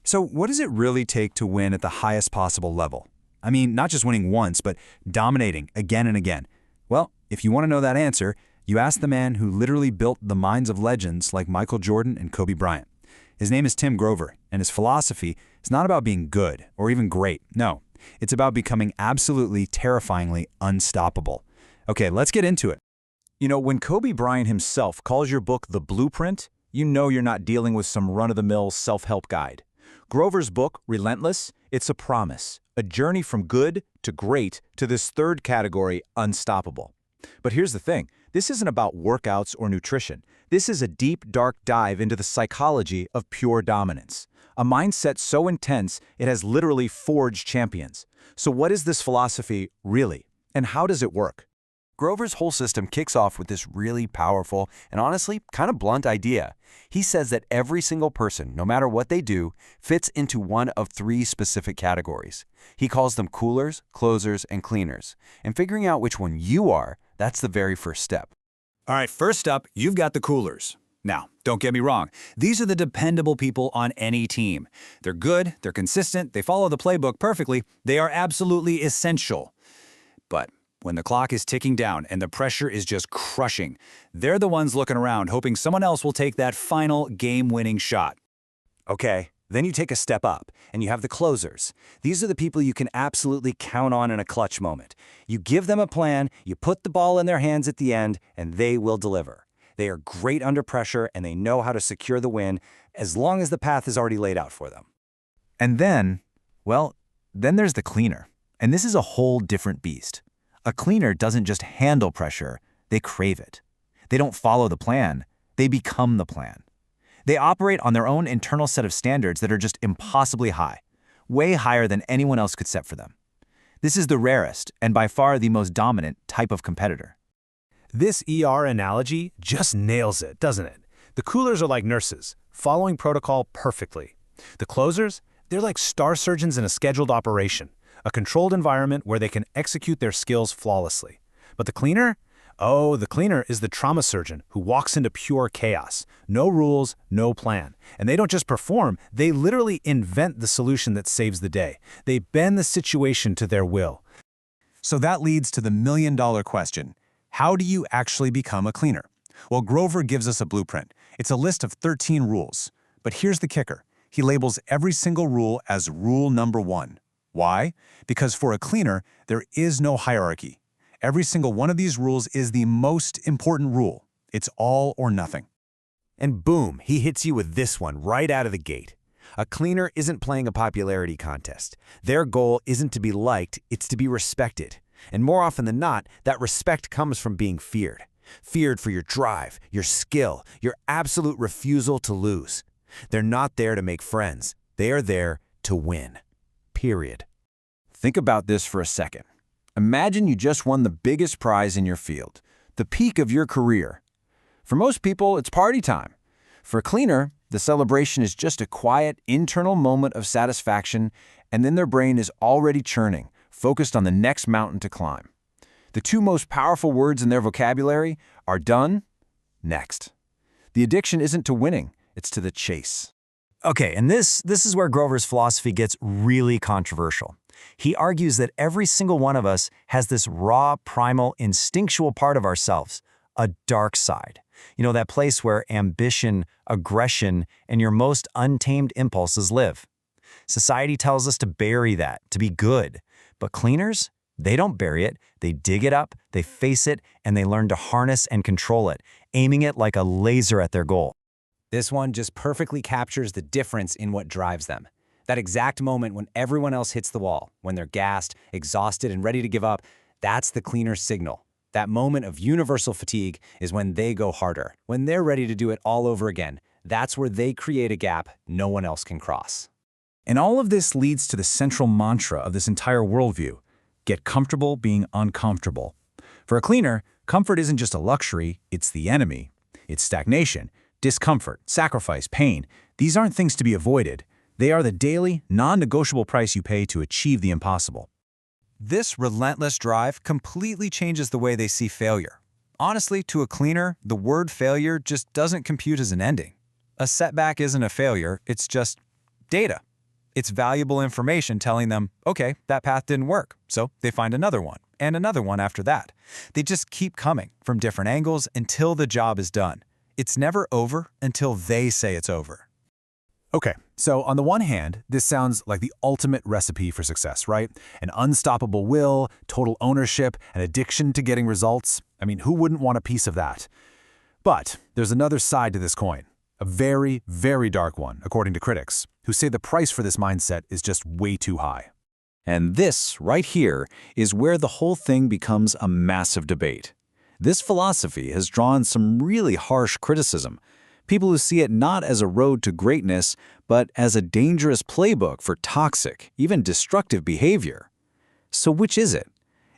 So what does it really take to win at the highest possible level? I mean, not just winning once, but dominating again and again. Well, if you want to know that answer, you ask the man who literally built the minds of legends like Michael Jordan and Kobe Bryant. His name is Tim Grover, and his philosophy is not about being good or even great. No, it's about becoming absolutely terrifyingly unstoppable. Okay, let's get into it. You know, when Kobe Bryant himself calls your book The Blueprint, you know you're not dealing with some run-of-the-mill self-help guide. Grover's book, Relentless, it's a promise, a journey from good to great to this third category, unstoppable. But here's the thing, this isn't about workouts or nutrition. This is a deep, dark dive into the psychology of pure dominance. A mindset so intense, it has literally forged champions. So what is this philosophy really? And how does it work? Grover's whole system kicks off with this really powerful and honestly kind of blunt idea. He says that every single person, no matter what they do, fits into one of three specific categories. He calls them coolers, closers, and cleaners. And figuring out which one you are, that's the very first step. All right, first up, you've got the coolers. Now, don't get me wrong. These are the dependable people on any team. They're good, they're consistent, they follow the playbook perfectly. They are absolutely essential. But when the clock is ticking down and the pressure is just crushing, they're the ones looking around hoping someone else will take that final game-winning shot. Okay, then you take a step up and you have the closers. These are the people you can absolutely count on in a clutch moment. You give them a plan, you put the ball in their hands at the end, and they will deliver. They are great under pressure and they know how to secure the win as long as the path is already laid out for them. And then, well, then there's the cleaner. And this is a whole different beast. A cleaner doesn't just handle pressure, they crave it. They don't follow the plan, they become the plan. They operate on their own internal set of standards that are just impossibly high, way higher than anyone else could set for them. This is the rarest and by far the most dominant type of competitor. This ER analogy just nails it, doesn't it? The coolers are like nurses, following protocol perfectly. The closers, they're like star surgeons in a scheduled operation, a controlled environment where they can execute their skills flawlessly. But the cleaner? Oh, the cleaner is the trauma surgeon who walks into pure chaos. No rules, no plan. And they don't just perform, they literally invent the solution that saves the day. They bend the situation to their will. So that leads to the million-dollar question. How do you actually become a cleaner? Well, Grover gives us a blueprint. It's a list of 13 rules. But here's the kicker. He labels every single rule as rule number 1. Why? Because for a cleaner, there is no hierarchy. Every single one of these rules is the most important rule. It's all or nothing. And boom, he hits you with this one right out of the gate. A cleaner isn't playing a popularity contest. Their goal isn't to be liked, it's to be respected. And more often than not, that respect comes from being feared. Feared for your drive, your skill, your absolute refusal to lose. They're not there to make friends. They are there to win. Period. Think about this for a second. Imagine you just won the biggest prize in your field, the peak of your career. For most people, it's party time. For a cleaner, the celebration is just a quiet, internal moment of satisfaction, and then their brain is already churning, focused on the next mountain to climb. The two most powerful words in their vocabulary are done, next. The addiction isn't to winning, it's to the chase. Okay, and this is where Grover's philosophy gets really controversial. He argues that every single one of us has this raw, primal, instinctual part of ourselves, a dark side. You know, that place where ambition, aggression, and your most untamed impulses live. Society tells us to bury that, to be good. But cleaners, they don't bury it, they dig it up, they face it, and they learn to harness and control it, aiming it like a laser at their goal. This one just perfectly captures the difference in what drives them. That exact moment when everyone else hits the wall, when they're gassed, exhausted, and ready to give up, that's the cleaner's signal. That moment of universal fatigue is when they go harder, when they're ready to do it all over again. That's where they create a gap no one else can cross. And all of this leads to the central mantra of this entire worldview. Get comfortable being uncomfortable. For a cleaner, comfort isn't just a luxury, it's the enemy. It's stagnation, discomfort, sacrifice, pain. These aren't things to be avoided. They are the daily, non-negotiable price you pay to achieve the impossible. This relentless drive completely changes the way they see failure. Honestly, to a cleaner, the word failure just doesn't compute as an ending. A setback isn't a failure, it's just data. It's valuable information telling them, okay, that path didn't work, so they find another one, and another one after that. They just keep coming from different angles until the job is done. It's never over until they say it's over. Okay, so on the one hand, this sounds like the ultimate recipe for success, right? An unstoppable will, total ownership, an addiction to getting results. I mean, who wouldn't want a piece of that? But there's another side to this coin. A very, very dark one, according to critics, who say the price for this mindset is just way too high. And this, right here, is where the whole thing becomes a massive debate. This philosophy has drawn some really harsh criticism. People who see it not as a road to greatness, but as a dangerous playbook for toxic, even destructive behavior. So which is it?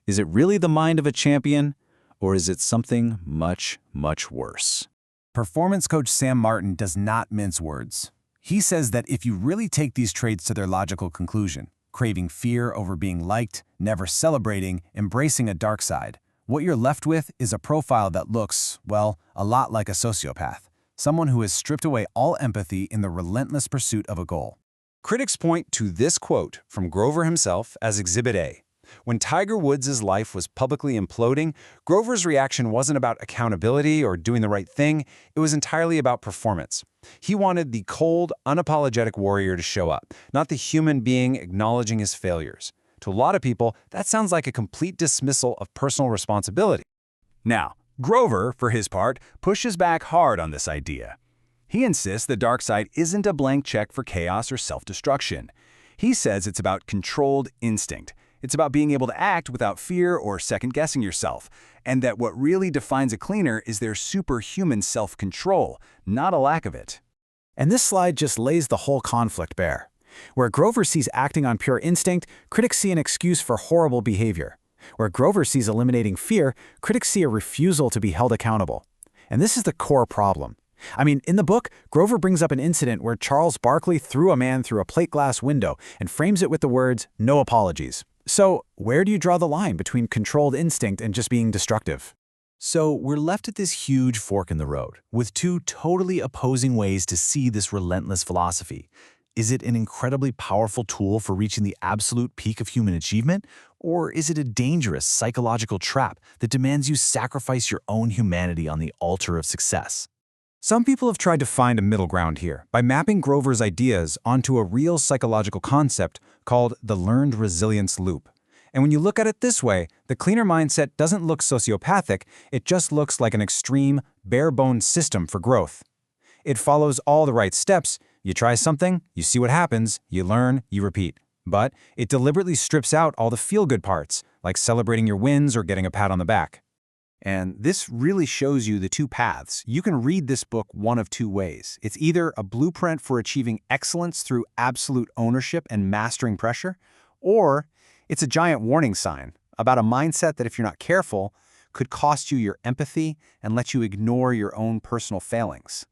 Is it really the mind of a champion, or is it something much, much worse? Performance coach Sam Martin does not mince words. He says that if you really take these traits to their logical conclusion, craving fear over being liked, never celebrating, embracing a dark side, what you're left with is a profile that looks, well, a lot like a sociopath. Someone who has stripped away all empathy in the relentless pursuit of a goal. Critics point to this quote from Grover himself as Exhibit A. When Tiger Woods' life was publicly imploding, Grover's reaction wasn't about accountability or doing the right thing, it was entirely about performance. He wanted the cold, unapologetic warrior to show up, not the human being acknowledging his failures. To a lot of people, that sounds like a complete dismissal of personal responsibility. Now, Grover, for his part, pushes back hard on this idea. He insists the dark side isn't a blank check for chaos or self-destruction. He says it's about controlled instinct. It's about being able to act without fear or second-guessing yourself, and that what really defines a cleaner is their superhuman self-control, not a lack of it. And this slide just lays the whole conflict bare. Where Grover sees acting on pure instinct, critics see an excuse for horrible behavior. Where Grover sees eliminating fear, critics see a refusal to be held accountable. And this is the core problem. I mean, in the book, Grover brings up an incident where Charles Barkley threw a man through a plate glass window and frames it with the words, "No apologies." So, where do you draw the line between controlled instinct and just being destructive? So we're left at this huge fork in the road, with two totally opposing ways to see this relentless philosophy. Is it an incredibly powerful tool for reaching the absolute peak of human achievement? Or is it a dangerous psychological trap that demands you sacrifice your own humanity on the altar of success? Some people have tried to find a middle ground here by mapping Grover's ideas onto a real psychological concept called the learned resilience loop. And when you look at it this way, the cleaner mindset doesn't look sociopathic, it just looks like an extreme, bare-bones system for growth. It follows all the right steps. You try something, you see what happens, you learn, you repeat. But it deliberately strips out all the feel-good parts, like celebrating your wins or getting a pat on the back. And this really shows you the two paths. You can read this book one of two ways. It's either a blueprint for achieving excellence through absolute ownership and mastering pressure, or it's a giant warning sign about a mindset that, if you're not careful, could cost you your empathy and let you ignore your own personal failings.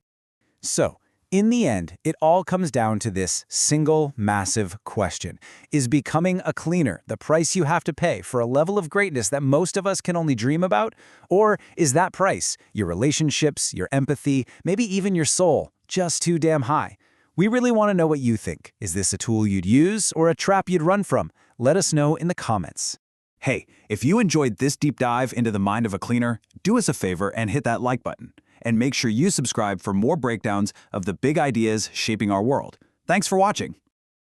So, in the end, it all comes down to this single, massive question. Is becoming a cleaner the price you have to pay for a level of greatness that most of us can only dream about? Or is that price, your relationships, your empathy, maybe even your soul, just too damn high? We really want to know what you think. Is this a tool you'd use or a trap you'd run from? Let us know in the comments. Hey, if you enjoyed this deep dive into the mind of a cleaner, do us a favor and hit that like button. And make sure you subscribe for more breakdowns of the big ideas shaping our world. Thanks for watching.